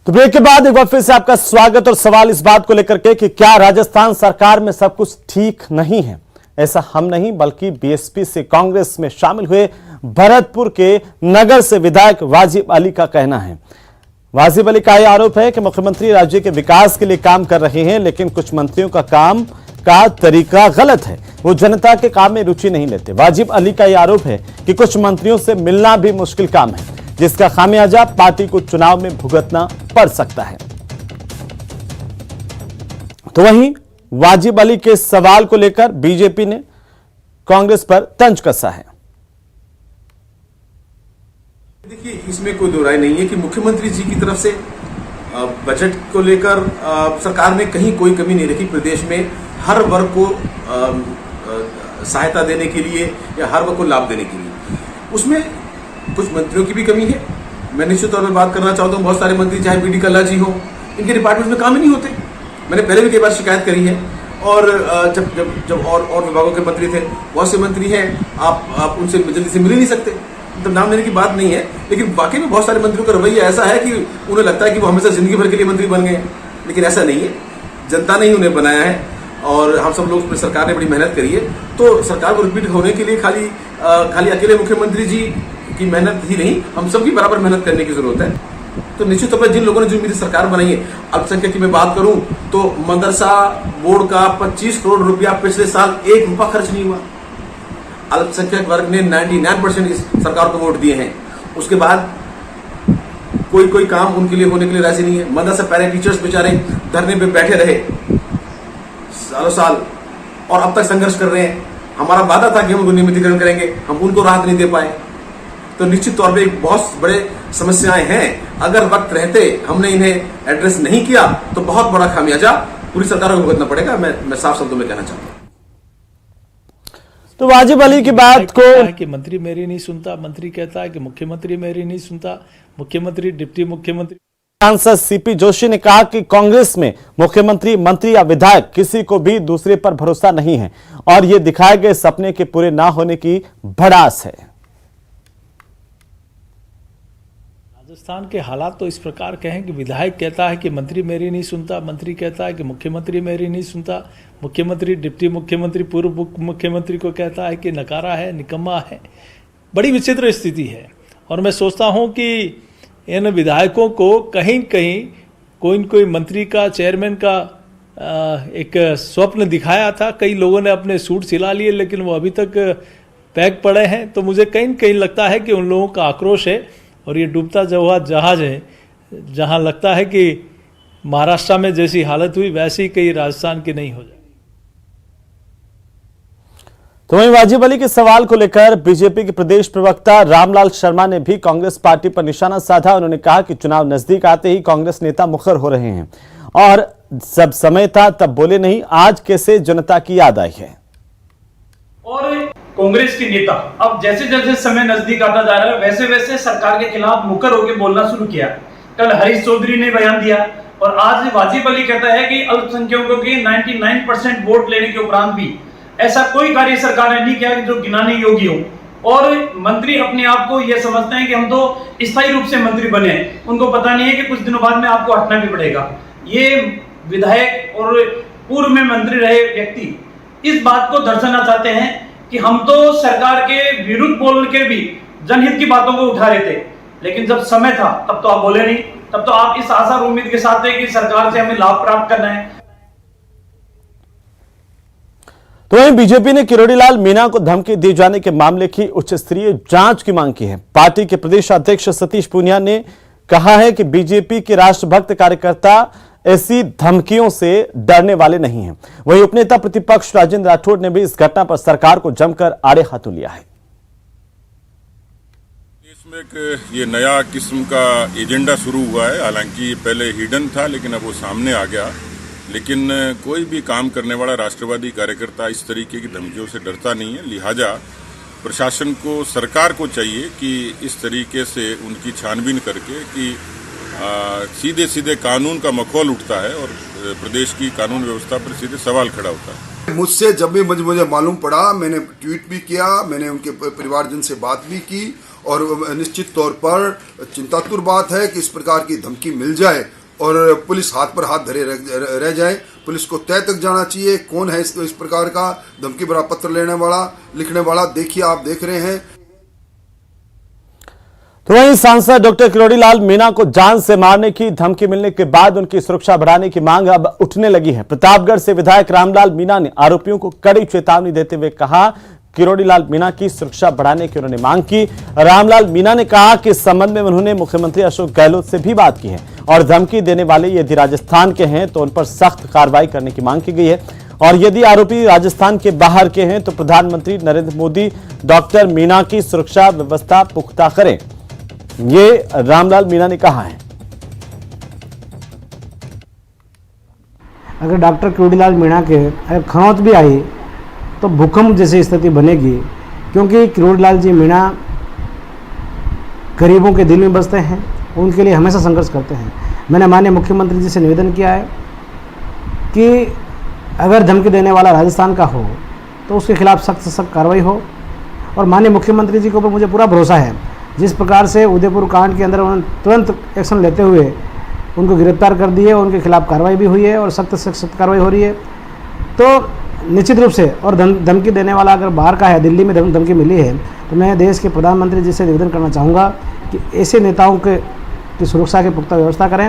तो ब्रेक के बाद एक बार फिर से आपका स्वागत और सवाल इस बात को लेकर के कि क्या राजस्थान सरकार में सब कुछ ठीक नहीं है। ऐसा हम नहीं बल्कि बीएसपी से कांग्रेस में शामिल हुए भरतपुर के नगर से विधायक वाजिब अली का कहना है। वाजिब अली का यह आरोप है कि मुख्यमंत्री राज्य के विकास के लिए काम कर रहे हैं, लेकिन कुछ मंत्रियों का काम का तरीका गलत है। वो जनता के काम में रुचि नहीं लेते। वाजिब अली का यह आरोप है कि कुछ मंत्रियों से मिलना भी मुश्किल काम है, जिसका खामियाजा पार्टी को चुनाव में भुगतना पड़ सकता है। तो वहीं वाजिब अली के सवाल को लेकर बीजेपी ने कांग्रेस पर तंज कसा है। देखिए, इसमें कोई दो राय नहीं है कि मुख्यमंत्री जी की तरफ से बजट को लेकर सरकार ने कहीं कोई कमी नहीं रखी। प्रदेश में हर वर्ग को सहायता देने के लिए या हर वर्ग को लाभ देने के लिए, उसमें कुछ मंत्रियों की भी कमी है। मैं निश्चित तौर पर बात करना चाहता हूँ, बहुत सारे मंत्री चाहे बीडी कल्ला जी हो, इनके डिपार्टमेंट में काम ही नहीं होते। मैंने पहले भी कई बार शिकायत करी है। और जब जब जब और विभागों के मंत्री थे, बहुत से मंत्री हैं, आप उनसे जल्दी से मिल ही नहीं सकते। मतलब नाम लेने की बात नहीं है, लेकिन वाकई में बहुत सारे मंत्रियों का रवैया ऐसा है कि उन्हें लगता है कि वो हमेशा जिंदगी भर के लिए मंत्री बन गए हैं, लेकिन ऐसा नहीं है। जनता ने ही उन्हें बनाया है और हम सब लोग, सरकार ने बड़ी मेहनत करी है। तो सरकार को रिपीट होने के लिए खाली अकेले मुख्यमंत्री जी की मेहनत ही नहीं, हम सबकी बराबर मेहनत करने की जरूरत है। तो निश्चित तौर पर जिन लोगों ने जो मेरी सरकार बनाई है, अल्पसंख्यक की मैं बात करूं तो मदरसा बोर्ड का 25 करोड़ रुपया पिछले साल 1 रुपया खर्च नहीं हुआ। अल्पसंख्यक वर्ग ने 99% इस सरकार को वोट दिए हैं। उसके बाद कोई काम उनके लिए होने के लिए राजी नहीं है। मदरसा पैरा टीचर्स बेचारे धरने पे बैठे रहे सालों साल और अब तक संघर्ष कर रहे हैं। हमारा वादा था कि हम उनको नियमितीकरण करेंगे, हम उनको राहत नहीं दे पाए। तो निश्चित तौर पे एक बहुत बड़े समस्याएं हैं। अगर वक्त रहते हमने इन्हें एड्रेस नहीं किया तो बहुत बड़ा खामियाजा पूरी सरकार को भुगतना पड़ेगा। मैं साफ शब्दों में कहना चाहता हूं। तो वाजिब अली की बात को कि मंत्री मेरी नहीं सुनता, मंत्री कहता है कि मुख्यमंत्री मेरी नहीं सुनता, मुख्यमंत्री डिप्टी मुख्यमंत्री। सांसद सीपी जोशी ने कहा कि कांग्रेस में मुख्यमंत्री, मंत्री या विधायक किसी को भी दूसरे पर भरोसा नहीं है और ये दिखाए गए सपने के पूरे ना होने की भड़ास है। राजस्थान के हालात तो इस प्रकार के हैं कि विधायक कहता है कि मंत्री मेरी नहीं सुनता, मंत्री कहता है कि मुख्यमंत्री मेरी नहीं सुनता, मुख्यमंत्री डिप्टी मुख्यमंत्री पूर्व मुख्यमंत्री को कहता है कि नकारा है, निकम्मा है। बड़ी विचित्र स्थिति है और मैं सोचता हूं कि इन विधायकों को कहीं कहीं कोई मंत्री का, चेयरमैन का एक स्वप्न दिखाया था। कई लोगों ने अपने सूट सिला लिए, लेकिन वो अभी तक पैक पड़े हैं। तो मुझे कहीं कहीं लगता है कि उन लोगों का आक्रोश है और ये डूबता हुआ जहाज है, जहां लगता है कि महाराष्ट्र में जैसी हालत हुई वैसी कहीं राजस्थान की नहीं हो जाए। तो वहीं वाजिब अली के सवाल को लेकर बीजेपी के प्रदेश प्रवक्ता रामलाल शर्मा ने भी कांग्रेस पार्टी पर निशाना साधा। उन्होंने कहा कि चुनाव नजदीक आते ही कांग्रेस नेता मुखर हो रहे हैं और जब समय था तब बोले नहीं, आज कैसे जनता की याद आई है। और कांग्रेस के नेता अब जैसे जैसे समय नजदीक आता जा रहा है वैसे वैसे सरकार के खिलाफ मुकर होकर बोलना शुरू किया। कल हरीश चौधरी ने बयान दिया और आज वाजिब अली कहता है कि अल्पसंख्यकों के 99% वोट लेने के उपरांत भी ऐसा कोई कार्य सरकार ने नहीं किया जो गिनाने योग्य हो। और मंत्री अपने आप को यह समझते हैं कि हम तो स्थायी रूप से मंत्री बने हैं, उनको पता नहीं है कि कुछ दिनों बाद में आपको हटना भी पड़ेगा। ये विधायक और पूर्व में मंत्री रहे व्यक्ति इस बात को दर्शाना चाहते हैं कि हम तो सरकार के विरुद्ध बोल के भी जनहित की बातों को उठा रहे थे, लेकिन जब समय था तब तो आप बोले नहीं। तब तो आप इस आशा और उम्मीद के साथ थे कि सरकार से हमें लाभ प्राप्त करना है। तो वहीं बीजेपी ने किरोड़ीलाल मीणा को धमकी दिए जाने के मामले की उच्च स्तरीय जांच की मांग की है। पार्टी के प्रदेश अध्यक्ष सतीश पूनिया ने कहा है कि बीजेपी के राष्ट्रभक्त कार्यकर्ता ऐसी धमकियों से डरने वाले नहीं हैं। वहीं उपनेता प्रतिपक्ष राजेंद्र राठौड़ ने भी इस घटना पर सरकार को जमकर आड़े हाथों लिया है। देश में एक ये नया किस्म का एजेंडा शुरू हुआ है। हालांकि ये पहले हिडन था, लेकिन अब वो सामने आ गया। लेकिन कोई भी काम करने वाला राष्ट्रवादी कार्यकर्ता इस तरीके की धमकियों से डरता नहीं है। लिहाजा प्रशासन को, सरकार को चाहिए कि इस तरीके से उनकी छानबीन करके कि सीधे सीधे कानून का मखौल उठता है और प्रदेश की कानून व्यवस्था पर सीधे सवाल खड़ा होता है। मुझसे जब भी मुझे मालूम पड़ा, मैंने ट्वीट भी किया, मैंने उनके परिवारजन से बात भी की और निश्चित तौर पर चिंतातुर बात है कि इस प्रकार की धमकी मिल जाए और पुलिस हाथ पर हाथ धरे रह जाए। पुलिस को तय तक जाना चाहिए कौन है इस प्रकार का धमकी भरा पत्र लिखने वाला। देखिए, आप देख रहे हैं। तो वहीं सांसद डॉक्टर किरोड़ी लाल मीणा को जान से मारने की धमकी मिलने के बाद उनकी सुरक्षा बढ़ाने की मांग अब उठने लगी है। प्रतापगढ़ से विधायक रामलाल मीणा ने आरोपियों को कड़ी चेतावनी देते हुए कहा, किरोड़ी लाल मीणा की सुरक्षा बढ़ाने की उन्होंने मांग की। रामलाल मीणा ने कहा कि इस संबंध में उन्होंने मुख्यमंत्री अशोक गहलोत से भी बात की है और धमकी देने वाले यदि राजस्थान के हैं तो उन पर सख्त कार्रवाई करने की मांग की गई है और यदि आरोपी राजस्थान के बाहर के हैं तो प्रधानमंत्री नरेंद्र मोदी डॉक्टर मीणा की सुरक्षा व्यवस्था पुख्ता करें, ये रामलाल मीणा ने कहा है। अगर डॉक्टर किरोड़ी लाल मीणा के खनौत भी आई तो भूकंप जैसी स्थिति बनेगी, क्योंकि किरोड़ी लाल जी मीणा गरीबों के दिल में बसते हैं, उनके लिए हमेशा संघर्ष करते हैं। मैंने माननीय मुख्यमंत्री जी से निवेदन किया है कि अगर धमकी देने वाला राजस्थान का हो तो उसके खिलाफ सख्त से सख्त कार्रवाई हो और माननीय मुख्यमंत्री जी के ऊपर मुझे पूरा भरोसा है। जिस प्रकार से उदयपुर कांड के अंदर उन्होंने तुरंत एक्शन लेते हुए उनको गिरफ्तार कर दिए, उनके खिलाफ कार्रवाई भी हुई है और सख्त से सख्त कार्रवाई हो रही है, तो निश्चित रूप से और धमकी देने वाला अगर बाहर का है, दिल्ली में धमकी मिली है, तो मैं देश के प्रधानमंत्री जी से निवेदन करना चाहूँगा कि ऐसे नेताओं की सुरक्षा की पुख्ता व्यवस्था करें।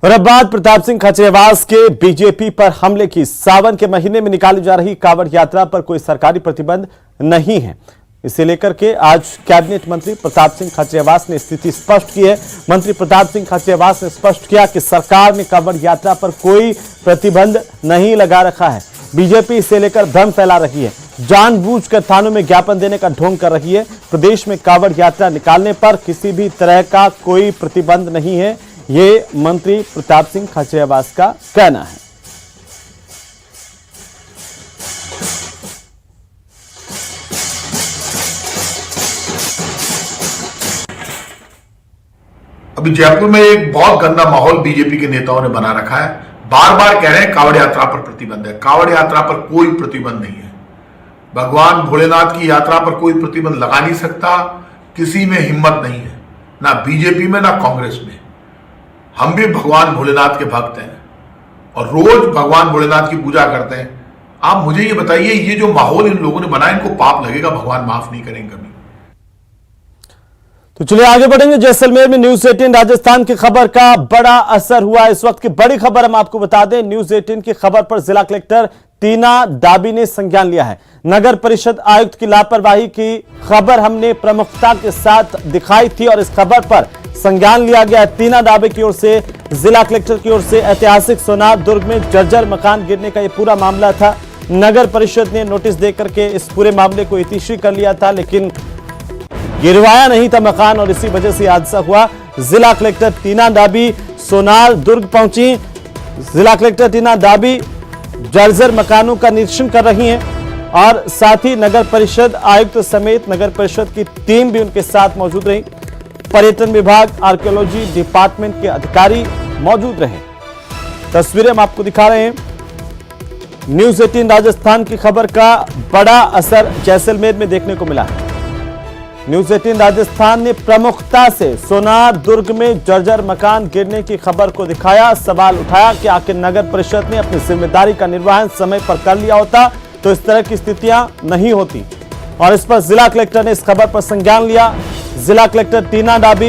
और अब बात प्रताप सिंह खाचरियावास के बीजेपी पर हमले की। सावन के महीने में निकाली जा रही कांवड़ यात्रा पर कोई सरकारी प्रतिबंध नहीं है। इसे लेकर के आज कैबिनेट मंत्री प्रताप सिंह खाचरियावास ने स्थिति स्पष्ट की है। मंत्री प्रताप सिंह खाचरियावास ने स्पष्ट किया कि सरकार ने कांवड़ यात्रा पर कोई प्रतिबंध नहीं लगा रखा है। बीजेपी इसे लेकर भ्रम फैला रही है, जानबूझकर थानों में ज्ञापन देने का ढोंग कर रही है। प्रदेश में कांवड़ यात्रा निकालने पर किसी भी तरह का कोई प्रतिबंध नहीं है, ये मंत्री प्रताप सिंह खाचरियावास का कहना है। अभी जयपुर में एक बहुत गंदा माहौल बीजेपी के नेताओं ने बना रखा है। बार बार कह रहे हैं कांवड़ यात्रा पर प्रतिबंध है। कांवड़ यात्रा पर कोई प्रतिबंध नहीं है। भगवान भोलेनाथ की यात्रा पर कोई प्रतिबंध लगा नहीं सकता। किसी में हिम्मत नहीं है, ना बीजेपी में ना कांग्रेस में। हम भी भगवान भोलेनाथ के भक्त हैं और रोज भगवान भोलेनाथ की पूजा करते हैं। आप मुझे ये बताइए, ये जो माहौल इन लोगों ने बनाया, इनको पाप लगेगा? भगवान माफ नहीं करेंगे कभी। तो चलिए आगे बढ़ेंगे। जैसलमेर में न्यूज 18 राजस्थान की खबर का बड़ा असर हुआ। इस वक्त की बड़ी खबर हम आपको बता दें, न्यूज 18 की खबर पर जिला कलेक्टर टीना डाबी ने संज्ञान लिया है। नगर परिषद आयुक्त की लापरवाही की खबर हमने प्रमुखता के साथ दिखाई थी और इस खबर पर संज्ञान लिया गया। टीना डाबी की ओर से, जिला कलेक्टर की ओर से ऐतिहासिक सोनार दुर्ग में जर्जर मकान गिरने का यह पूरा मामला था। नगर परिषद ने नोटिस देकर के इस पूरे मामले को इतिश्री कर लिया था, लेकिन गिरवाया नहीं था मकान और इसी वजह से हादसा हुआ। जिला कलेक्टर टीना डाबी सोनार दुर्ग पहुंची। जिला कलेक्टर टीना डाबी जर्जर मकानों का निरीक्षण कर रही हैं और साथ ही नगर परिषद आयुक्त समेत नगर परिषद की टीम भी उनके साथ मौजूद रही। पर्यटन विभाग, आर्कियोलॉजी डिपार्टमेंट के अधिकारी मौजूद रहे। तस्वीरें हम आपको दिखा रहे हैं। न्यूज 18 राजस्थान की खबर का बड़ा असर जैसलमेर में देखने को मिला है। न्यूज 18 राजस्थान ने प्रमुखता से सोनार दुर्ग में जर्जर मकान गिरने की खबर को दिखाया। सवाल उठाया कि आखिर नगर परिषद ने अपनी जिम्मेदारी का निर्वहन समय पर कर लिया होता तो इस तरह की स्थितियां नहीं होती और इस पर जिला कलेक्टर ने इस खबर पर संज्ञान लिया। जिला कलेक्टर टीना डाबी